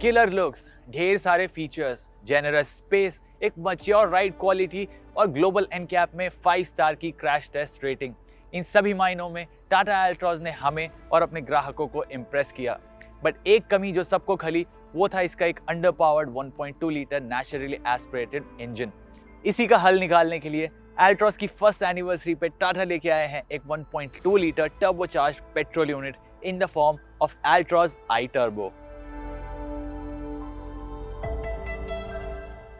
Killer looks, ढेर सारे features, generous space, एक मैच्योर राइड क्वालिटी और ग्लोबल एनकैप में 5 स्टार की क्रैश टेस्ट रेटिंग, इन सभी मायनों में टाटा एल्ट्रॉज ने हमें और अपने ग्राहकों को इम्प्रेस किया। बट एक कमी जो सबको खली वो था इसका एक under powered 1.2 litre naturally aspirated engine. इसी का हल निकालने के लिए एल्ट्रॉज की फर्स्ट एनिवर्सरी पे टाटा लेके आए हैं एक 1.2 litre turbocharged petrol unit in the form of Altroz I turbo.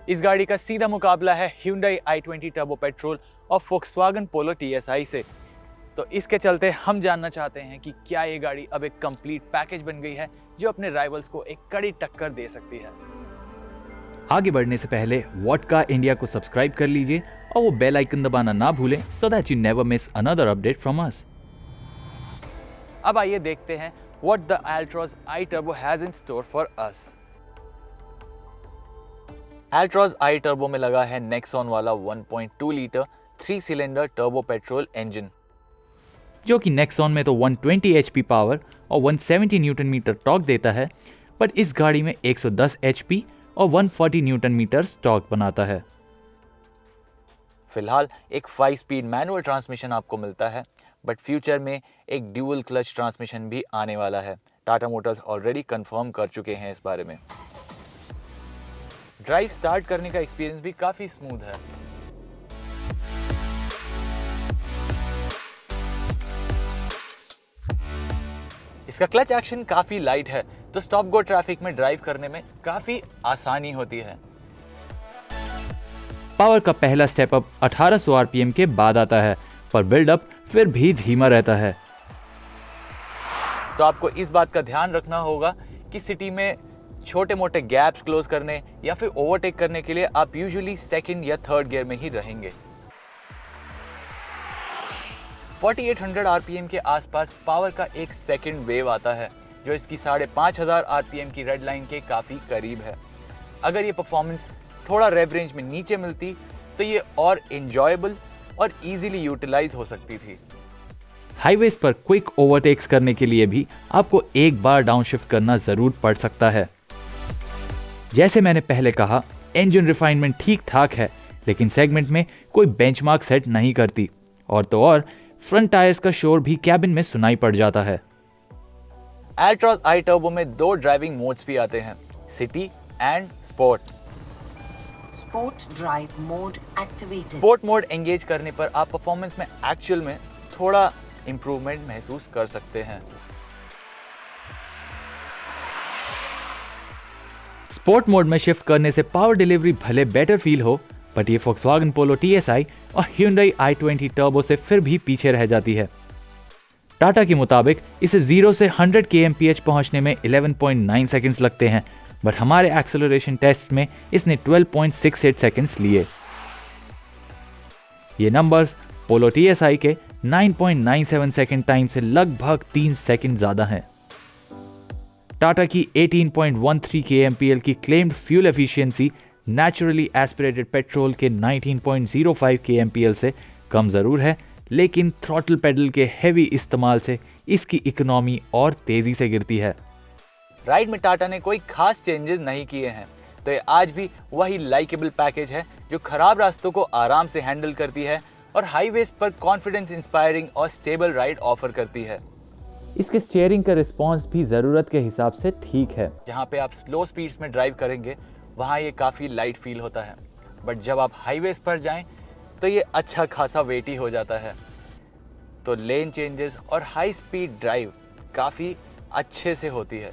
इस गाड़ी का सीधा मुकाबला है Hyundai i20 टर्बो पेट्रोल और Volkswagen Polo TSI से। तो इसके चलते हम जानना चाहते हैं कि क्या ये गाड़ी अब एक कंप्लीट पैकेज बन गई है जो अपने राइवल्स को एक कड़ी टक्कर दे सकती है। आगे बढ़ने से पहले वॉडका इंडिया को सब्सक्राइब कर लीजिए और वो बेल आइकन दबाना ना भूलें so that you never miss another update from us. अब आइए देखते हैं what the Altroz i Turbo has in store for us. Altroz i Turbo में लगा है Nexon वाला 1.2 litre 3 cylinder turbo petrol engine, जो कि नेक्सॉन में तो 120 HP पावर और 170 न्यूटन मीटर टॉर्क देता है, बट इस गाड़ी में 110 HP और 140 न्यूटन मीटर टॉर्क बनाता है। फिलहाल एक 5 स्पीड मैनुअल ट्रांसमिशन आपको मिलता है, बट फ्यूचर में एक ड्यूअल क्लच ट्रांसमिशन भी आने वाला है। टाटा मोटर्स ऑलरेडी कंफर्म कर चुके हैं इस बारे में। ड्राइव स्टार्ट करने का एक्सपीरियंस भी काफी स्मूथ है। इसका क्लच एक्शन काफी लाइट है, तो स्टॉप गो ट्रैफिक में ड्राइव करने में काफी आसानी होती है। पावर का पहला स्टेप अप 1800 आरपीएम के बाद आता है, पर बिल्डअप फिर भी धीमा रहता है। तो आपको इस बात का ध्यान रखना होगा कि सिटी में छोटे मोटे गैप्स क्लोज करने या फिर ओवरटेक करने के लिए आप यूजुअली सेकंड या थर्ड गियर में ही रहेंगे। 4800 आरपीएम के आसपास पावर का एक सेकंड वेव आता है, जो इसकी 5500 आरपीएम की रेड लाइन के काफी करीब है। अगर ये परफॉर्मेंस थोड़ा रेव रेंज में नीचे मिलती तो ये और एंजॉयबल और इजीली यूटिलाइज हो सकती थी। हाईवेज पर क्विक ओवरटेक्स करने के लिए भी आपको एक बार डाउनशिफ्ट करना जरूर पड़ सकता है। जैसे मैंने पहले कहा, इंजन रिफाइनमेंट ठीक ठाक है, लेकिन सेगमेंट में कोई बेंचमार्क सेट नहीं करती, और तो और फ्रंट टायर्स का शोर भी कैबिन में सुनाई पड़ जाता है। Altroz i Turbo में 2 ड्राइविंग मोड्स भी आते हैं, city and sport. Sport drive mode activated. Sport mode engage करने पर आप परफॉर्मेंस में एक्चुअल में थोड़ा इंप्रूवमेंट महसूस कर सकते हैं। स्पोर्ट मोड में शिफ्ट करने से पावर डिलीवरी भले बेटर फील हो, बट ये Volkswagen Polo TSI और Hyundai i20 टर्बो से फिर भी पीछे रह जाती है। टाटा के मुताबिक इसे 0 से 100 kmph पहुंचने में 11.9 सेकंड्स लगते हैं, बट हमारे एक्सेलरेशन टेस्ट में इसने 12.68 सेकंड्स लिए। ये नंबर्स पोलो TSI के 9.97 सेकंड टाइम से लगभग 3 सेकंड ज्यादा हैं। टाटा की 18.13 kmpl की claimed fuel efficiency naturally aspirated petrol के 19.05 kmpl से कम जरूर है, लेकिन थ्रॉटल पेडल के हेवी इस्तेमाल से इसकी इकोनॉमी और तेजी से गिरती है। राइड में टाटा ने कोई खास चेंजेस नहीं किए हैं, तो ये आज भी वही लाइकेबल पैकेज है जो खराब रास्तों को आराम से हैंडल करती है और हाईवेज पर कॉन्फिडेंस इंस्पायरिंग और स्टेबल राइड ऑफर करती है। इसके स्टीयरिंग का रिस्पांस भी जरूरत के हिसाब से ठीक है। जहाँ पे आप स्लो स्पीड्स में ड्राइव करेंगे वहाँ ये काफ़ी लाइट फील होता है, बट जब आप हाईवेज पर जाएं तो ये अच्छा खासा वेटी हो जाता है। तो लेन चेंजेस और हाई स्पीड ड्राइव काफ़ी अच्छे से होती है।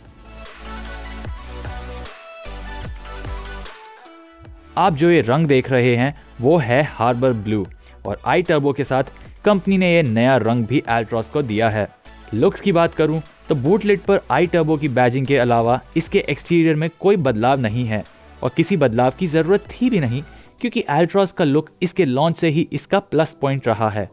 आप जो ये रंग देख रहे हैं वो है हार्बर ब्लू, और आई टर्बो के साथ कंपनी ने ये नया रंग भी Altroz को दिया है। लुक्स की बात करूं तो बूट लिड पर आई टर्बो की बैजिंग के अलावा इसके एक्सटीरियर में कोई बदलाव नहीं है, और किसी बदलाव की जरूरत थी भी नहीं, क्योंकि Altroz का लुक इसके लॉन्च से ही इसका प्लस पॉइंट रहा है।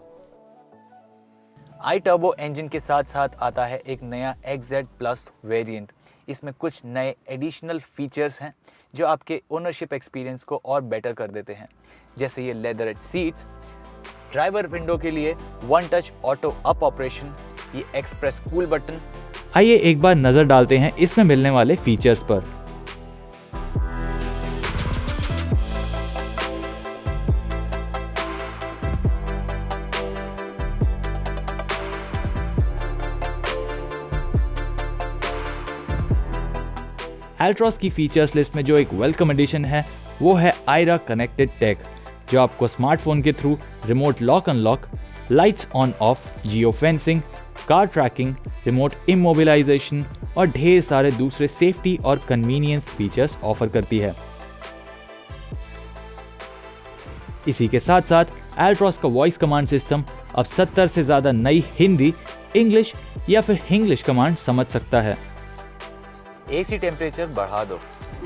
आई टर्बो इंजन के साथ साथ आता है एक नया XZ+ वेरिएंट। इसमें कुछ नए एडिशनल फीचर्स हैं जो आपके ओनरशिप एक्सपीरियंस को और बेटर कर देते हैं, जैसे ये लेदरेट सीट्स, ड्राइवर विंडो के लिए one touch auto up operation, ये एक्सप्रेस कूल बटन। आइए एक बार नजर डालते हैं इसमें मिलने वाले फीचर्स पर। एल्ट्रॉस की फीचर्स लिस्ट में जो एक वेलकम एडिशन है वो है आयरा कनेक्टेड टेक, जो आपको स्मार्टफोन के through remote lock unlock, lights on off, geo fencing, car tracking, remote immobilisation और ढेर सारे दूसरे सेफ्टी और कन्वीनियंस फीचर्स ऑफर करती है। इसी के साथ साथ एल्ट्रॉस का वॉइस कमांड सिस्टम अब 70 से ज्यादा नई हिंदी, इंग्लिश या फिर हिंग्लिश कमांड समझ सकता है। एसी टेम्परेचर बढ़ा दो।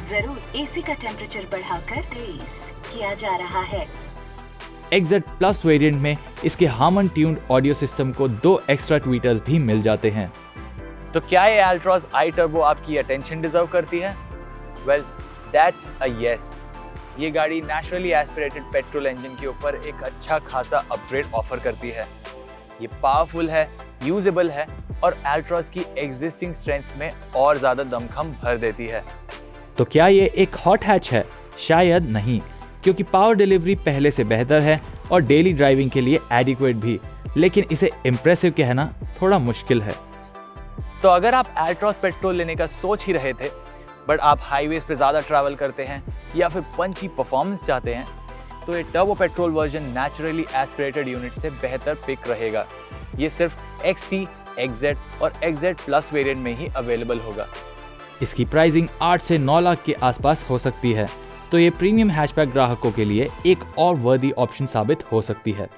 जरूर एसी का टेम्परेचर बढ़ाकर 23 किया जा रहा है। XZ प्लस वेरिएंट में इसके हार्मन ट्यून्ड ऑडियो सिस्टम को 2 एक्स्ट्रा ट्वीटर्स भी मिल जाते हैं। तो क्या ये एल्ट्रॉस आई टर्बो आपकी अटेंशन डिजर्व करती है? Well, that's a yes. ये गाड़ी नेचुरली एस्पिरेटेड पेट्रोल इंजन के ऊपर एक अच्छा खासा अपग्रेड ऑफर करती है। ये पावरफुल है, यूजेबल है और एल्ट्रॉस की एग्जिस्टिंग स्ट्रेंथ्स में और ज्यादा दमखम भर देती है। तो क्या ये एक हॉट हैच है? शायद नहीं, क्योंकि पावर डिलीवरी पहले से बेहतर है और डेली ड्राइविंग के लिए एडिक्वेट भी, लेकिन इसे इम्प्रेसिव कहना थोड़ा मुश्किल है। तो अगर आप एल्ट्रॉस पेट्रोल लेने का सोच ही रहे थे, बट आप हाईवेज पे ज़्यादा ट्रैवल करते हैं या फिर पंची परफॉर्मेंस चाहते हैं, तो ये turbo petrol version naturally aspirated unit से बेहतर पिक रहेगा। ये सिर्फ XT, XZ और XZ प्लस वेरिएंट में ही अवेलेबल होगा। इसकी प्राइसिंग 8 से 9 लाख के आसपास हो सकती है, तो ये प्रीमियम हैचबैक ग्राहकों के लिए एक और वर्दी ऑप्शन साबित हो सकती है।